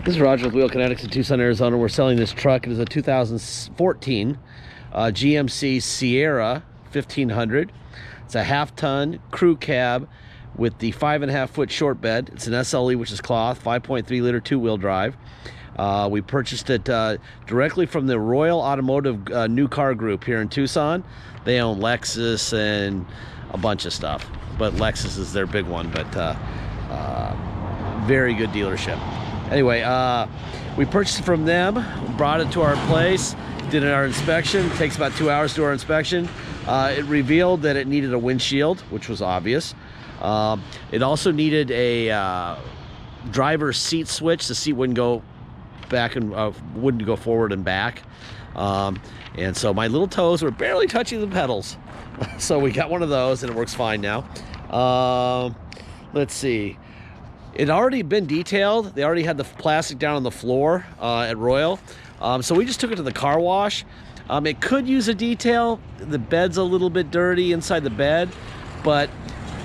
This is Roger with Wheel Kinetics in Tucson, Arizona. We're selling this truck. It is a 2014 GMC Sierra 1500. It's a half-ton crew cab with the 5.5-foot short bed. It's an SLE, which is cloth, 5.3-liter two-wheel drive. We purchased it directly from the Royal Automotive New Car Group here in Tucson. They own Lexus and a bunch of stuff, but Lexus is their big one, but very good dealership. Anyway, we purchased it from them, brought it to our place, did our inspection. It takes about 2 hours to do our inspection. It revealed that it needed a windshield, which was obvious. It also needed a driver's seat switch. The seat wouldn't go back and wouldn't go forward and back. And so my little toes were barely touching the pedals. So we got one of those and it works fine now. Let's see. It had already been detailed. They already had the plastic down on the floor at Royal. So we just took it to the car wash. It could use a detail. The bed's a little bit dirty inside the bed, but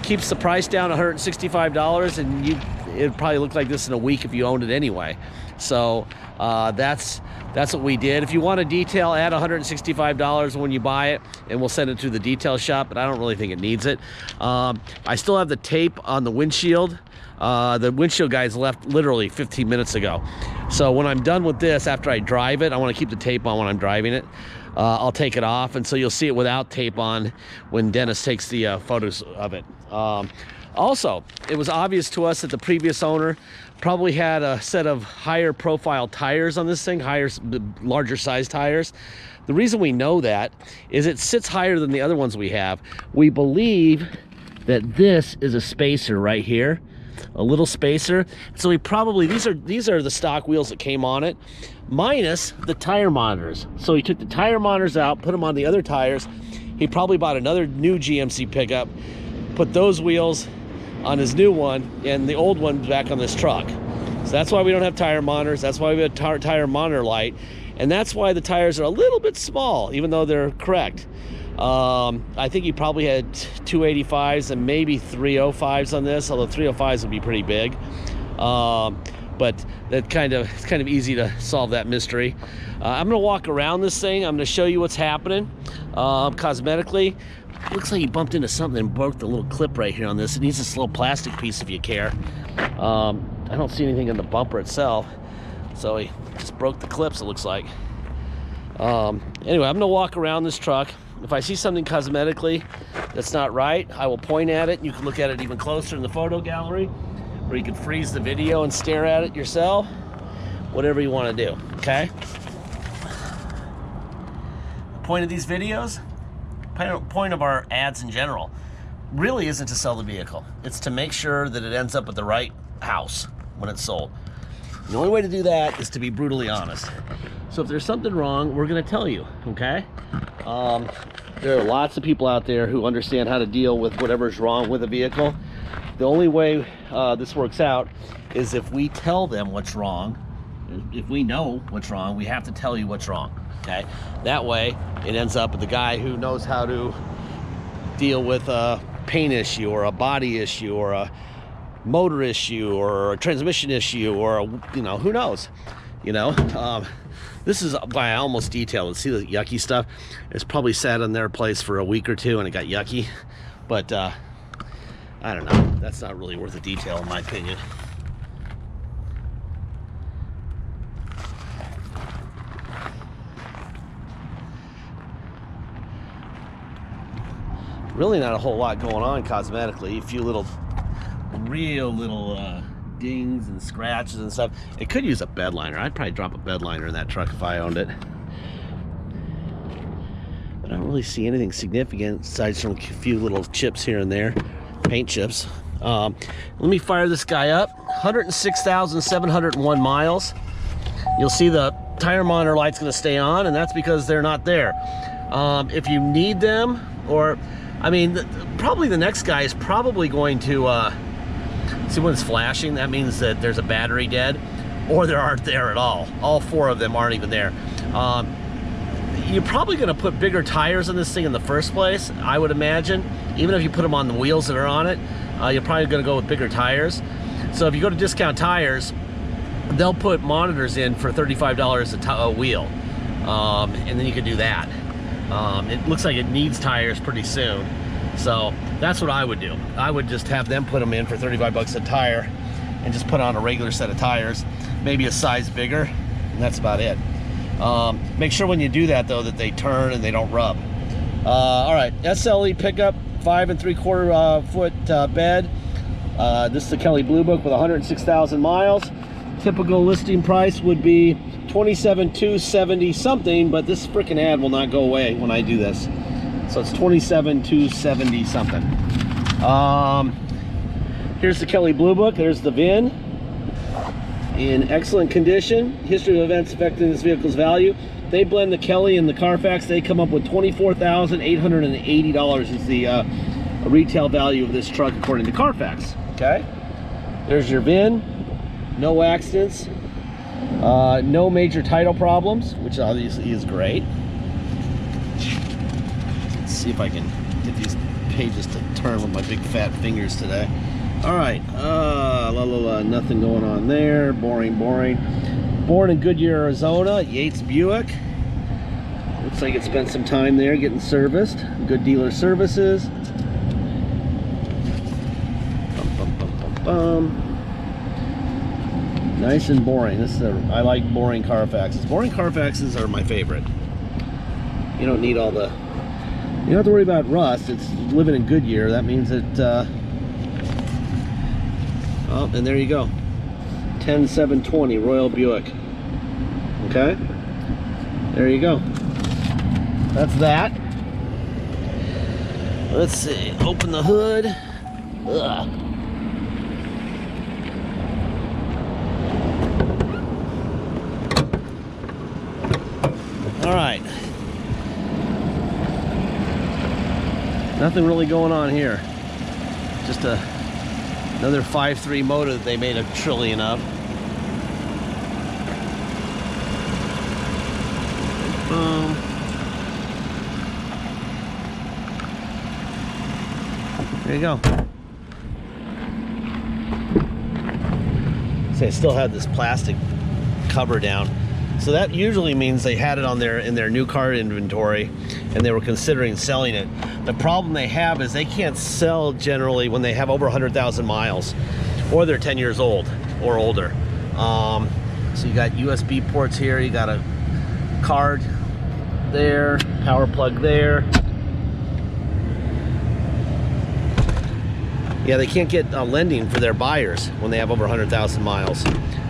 keeps the price down $165, and it'd probably look like this in a week if you owned it anyway. So that's what we did. If you want a detail, add $165 when you buy it, and we'll send it to the detail shop, but I don't really think it needs it. I still have the tape on the windshield. The windshield guys left literally 15 minutes ago. So when I'm done with this, after I drive it, I want to keep the tape on when I'm driving it. I'll take it off, and so you'll see it without tape on when Dennis takes the photos of it. Also, it was obvious to us that the previous owner probably had a set of higher profile tires on this thing, larger size tires. The reason we know that is it sits higher than the other ones we have. We believe that this is a spacer right here, a little spacer. So we probably, these are the stock wheels that came on it, minus the tire monitors. So he took the tire monitors out, put them on the other tires. He probably bought another new GMC pickup, put those wheels on his new one, and the old one back on this truck. So that's why we don't have tire monitors. That's why we have a tire monitor light. And that's why the tires are a little bit small, even though they're correct. I think he probably had 285s and maybe 305s on this, although 305s would be pretty big. But it's kind of easy to solve that mystery. I'm gonna walk around this thing. I'm gonna show you what's happening cosmetically. Looks like he bumped into something and broke the little clip right here on this. It needs this little plastic piece if you care. I don't see anything in the bumper itself, so he just broke the clips, it looks like. Anyway, I'm gonna walk around this truck. If I see something cosmetically that's not right, I will point at it. You can look at it even closer in the photo gallery, or you can freeze the video and stare at it yourself. Whatever you want to do, okay? The point of these videos, point of our ads in general, really isn't to sell the vehicle. It's to make sure that it ends up at the right house when it's sold. The only way to do that is to be brutally honest. So if there's something wrong, we're gonna tell you, okay? There are lots of people out there who understand how to deal with whatever's wrong with a vehicle. The only way this works out is if we tell them what's wrong. If we know what's wrong, we have to tell you what's wrong, okay? That way, it ends up with the guy who knows how to deal with a paint issue or a body issue or a motor issue or a transmission issue or who knows, This is why I almost detailed it. See the yucky stuff? It's probably sat in their place for a week or two and it got yucky, but I don't know. That's not really worth a detail in my opinion. Really not a whole lot going on cosmetically. A few real little dings and scratches and stuff. It could use a bed liner. I'd probably drop a bed liner in that truck if I owned it. But I don't really see anything significant aside from a few little chips here and there, paint chips. Let me fire this guy up. 106,701 miles. You'll see the tire monitor light's going to stay on, and that's because they're not there. If you need them, probably the next guy is probably going to see when it's flashing. That means that there's a battery dead, or they aren't there at all. All four of them aren't even there. You're probably going to put bigger tires on this thing in the first place, I would imagine. Even if you put them on the wheels that are on it, you're probably going to go with bigger tires. So if you go to Discount Tires, they'll put monitors in for $35 a wheel, and then you can do that. It looks like it needs tires pretty soon, so that's what I would do. I would just have them put them in for 35 bucks a tire and just put on a regular set of tires, maybe a size bigger, and that's about it. Make sure when you do that though that they turn and they don't rub. All right, SLE pickup, 5 3/4 foot bed. This is the Kelly Blue Book with 106,000 miles. Typical listing price would be $27,270 something, but this freaking ad will not go away when I do this. So it's $27,270 something. Here's the Kelly Blue Book. There's the VIN. In excellent condition. History of events affecting this vehicle's value. They blend the Kelly and the Carfax. They come up with $24,880 is the retail value of this truck according to Carfax. Okay. There's your VIN. No accidents. No major title problems, which obviously is great. Let's see if I can get these pages to turn with my big fat fingers today. All right, nothing going on there. Boring. Born in Goodyear, Arizona, Yates Buick. Looks like it spent some time there getting serviced. Good dealer services. Nice and boring. I like boring Carfaxes. Boring Carfaxes are my favorite. You don't need all the, you don't have to worry about rust. It's living in Goodyear. That means that oh, and there you go. 10720 Royal Buick. Okay, there you go. That's that. Let's see. Open the hood. Ugh. All right. Nothing really going on here. Just another 5.3 motor that they made a trillion of. There you go. See, I still had this plastic cover down. So that usually means they had it on in their new car inventory and they were considering selling it. The problem they have is they can't sell generally when they have over 100,000 miles or they're 10 years old or older. So you got USB ports here, you got a card there, power plug there. Yeah, they can't get lending for their buyers when they have over 100,000 miles.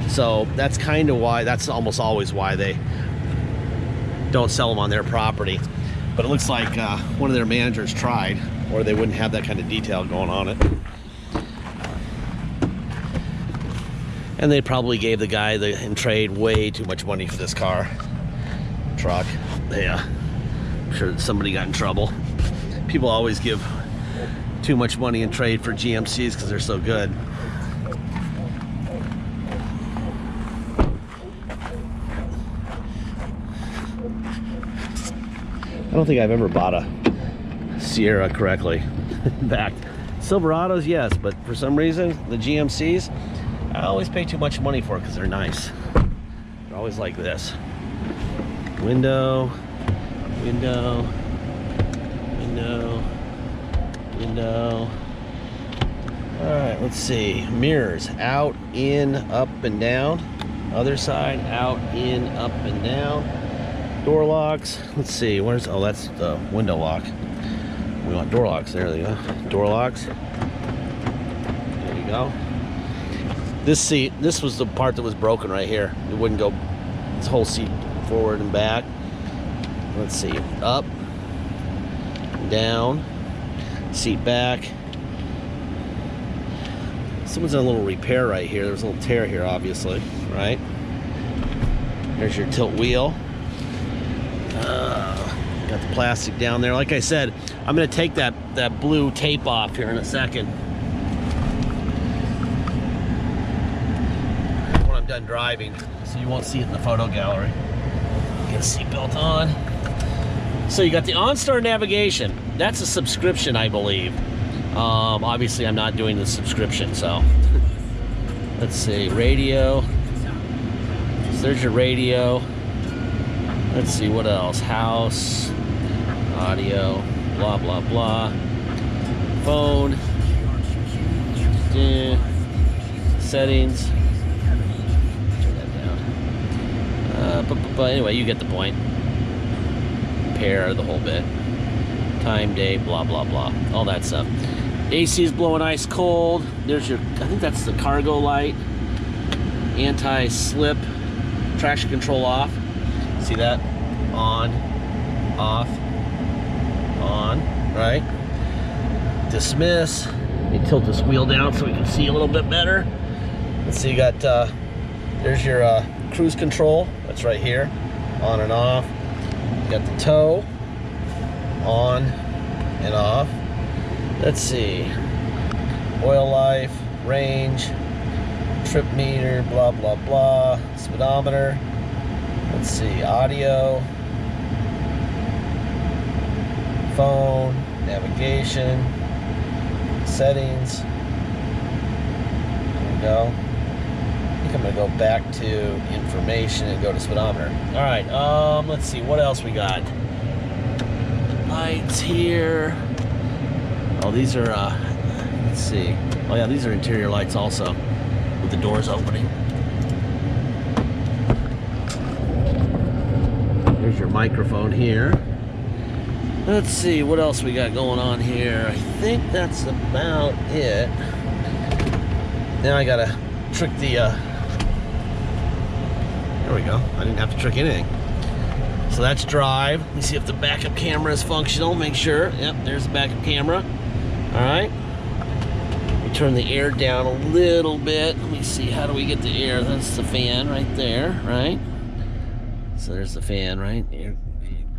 So that's kind of why, that's almost always why they don't sell them on their property. But it looks like one of their managers tried, or they wouldn't have that kind of detail going on it. And they probably gave the guy in trade way too much money for this truck. Yeah, I'm sure somebody got in trouble. People always give too much money in trade for GMCs because they're so good. I don't think I've ever bought a Sierra correctly. Back Silverados, yes, but for some reason the GMCs I always pay too much money for because they're nice. They're always like this. Window. All right, let's see. Mirrors, out, in, up, and down. Other side, out, in, up, and down. Door locks. Let's see. Oh, that's the window lock. We want door locks. There they go. Door locks. There you go. This seat, this was the part that was broken right here. It wouldn't go, this whole seat forward and back. Let's see. Up, down, seat back. Someone's done a little repair right here. There's a little tear here, obviously, right? There's your tilt wheel. Got the plastic down there. Like I said, I'm going to take that blue tape off here in a second when I'm done driving, so you won't see it in the photo gallery. Get a seatbelt on. So you got the OnStar navigation. That's a subscription, I believe. Obviously, I'm not doing the subscription, so let's see. Radio. So there's your radio. Let's see, what else? House, audio, blah, blah, blah. Phone. Settings. Turn that down. But anyway, you get the point. Pair, the whole bit. Time, day, blah, blah, blah. All that stuff. AC is blowing ice cold. There's your, I think that's the cargo light. Anti-slip. Traction control off. See that? On, off, on, right? Dismiss. Let me tilt this wheel down so we can see a little bit better. Let's see, you got, there's your cruise control. That's right here. On and off. You got the tow. On and off. Let's see. Oil life, range, trip meter, blah, blah, blah. Speedometer. Let's see, audio. Phone, navigation, settings. There we go. I think I'm gonna go back to information and go to speedometer. All right, let's see, what else we got? Lights here. Oh, these are, let's see. Oh yeah, these are interior lights also, with the doors opening. There's your microphone here. Let's see, what else we got going on here? I think that's about it. Now I gotta trick the, there we go. I didn't have to trick anything. So that's drive. Let me see if the backup camera is functional. Make sure. Yep, there's the backup camera. All right. We turn the air down a little bit. Let me see, how do we get the air? That's the fan right there, right? So there's the fan, right? Air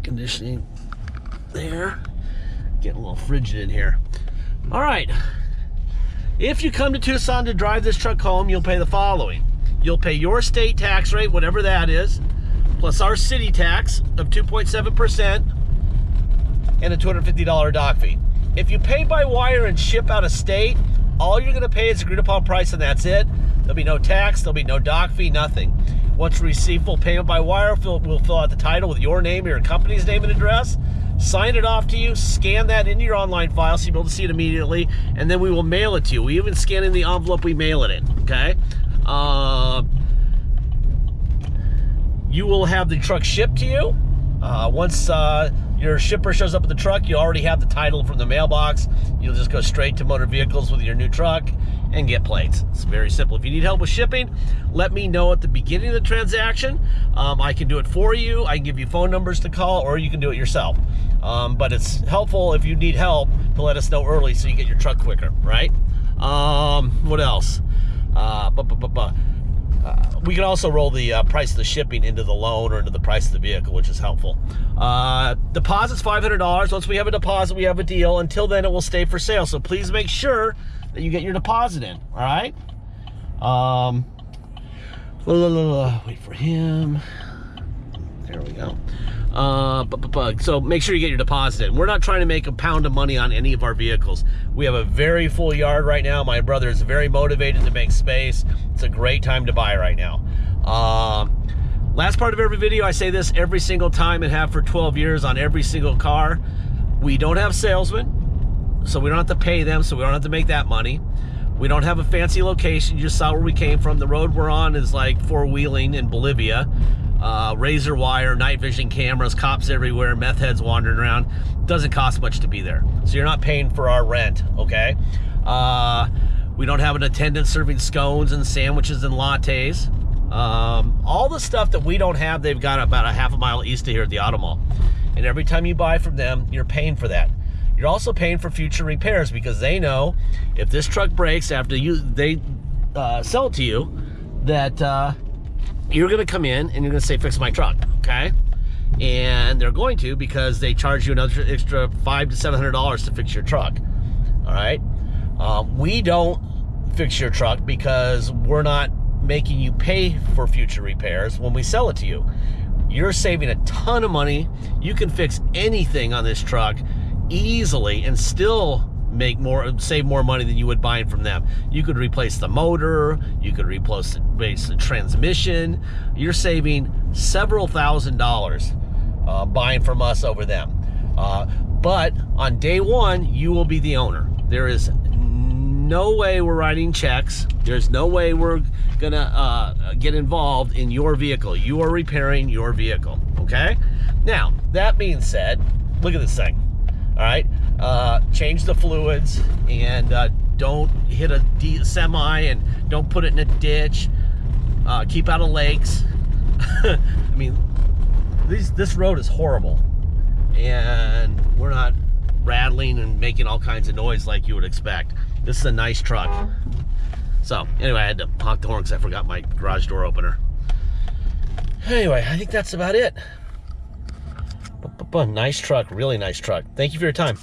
conditioning there. Getting a little frigid in here. All right. If you come to Tucson to drive this truck home, you'll pay the following. You'll pay your state tax rate, whatever that is, plus our city tax of 2.7% and a $250 dock fee. If you pay by wire and ship out of state, all you're gonna pay is agreed upon price and that's it. There'll be no tax, there'll be no dock fee, nothing. Once we receive full payment by wire, we'll fill out the title with your name, your company's name and address, sign it off to you, scan that into your online file so you'll be able to see it immediately, and then we will mail it to you. We even scan in the envelope we mail it in, okay? You will have the truck shipped to you. Once your shipper shows up with the truck, you already have the title from the mailbox. You'll just go straight to motor vehicles with your new truck and get plates. It's very simple. If you need help with shipping, let me know at the beginning of the transaction. I can do it for you. I can give you phone numbers to call, or you can do it yourself. But it's helpful if you need help to let us know early so you get your truck quicker, right? What else? We can also roll the price of the shipping into the loan or into the price of the vehicle, which is helpful. Deposit's $500. Once we have a deposit, we have a deal. Until then, it will stay for sale. So please make sure that you get your deposit in, all right? Wait for him. There we go. So make sure you get your deposit in. We're not trying to make a pound of money on any of our vehicles. We have a very full yard right now. My brother is very motivated to make space. It's a great time to buy right now. Last part of every video, I say this every single time and have for 12 years on every single car. We don't have salesmen, so we don't have to pay them, so we don't have to make that money. We don't have a fancy location. You just saw where we came from. The road we're on is like four-wheeling in Bolivia. Razor wire, night vision cameras, cops everywhere, meth heads wandering around. Doesn't cost much to be there. So you're not paying for our rent, okay? We don't have an attendant serving scones and sandwiches and lattes. All the stuff that we don't have, they've got about a half a mile east of here at the Auto Mall. And every time you buy from them, you're paying for that. You're also paying for future repairs because they know if this truck breaks after they sell it to you, that you're gonna come in and you're gonna say, fix my truck, okay? And they're going to, because they charge you another extra $500 to $700 to fix your truck, all right? We don't fix your truck because we're not making you pay for future repairs when we sell it to you. You're saving a ton of money. You can fix anything on this truck easily and still save more money than you would buying from them. You could replace the motor, you could replace the transmission. You're saving several $1,000s buying from us over them. But on day one, you will be the owner. There is no way we're writing checks. There's no way we're gonna get involved in your vehicle. You are repairing your vehicle, okay? Now, that being said, look at this thing, all right? Change the fluids, and don't hit a semi, and don't put it in a ditch. Keep out of lakes. I mean, this road is horrible, and we're not rattling and making all kinds of noise like you would expect. This is a nice truck. So anyway, I had to honk the horn because I forgot my garage door opener. Anyway, I think that's about it. Nice truck, really nice truck. Thank you for your time.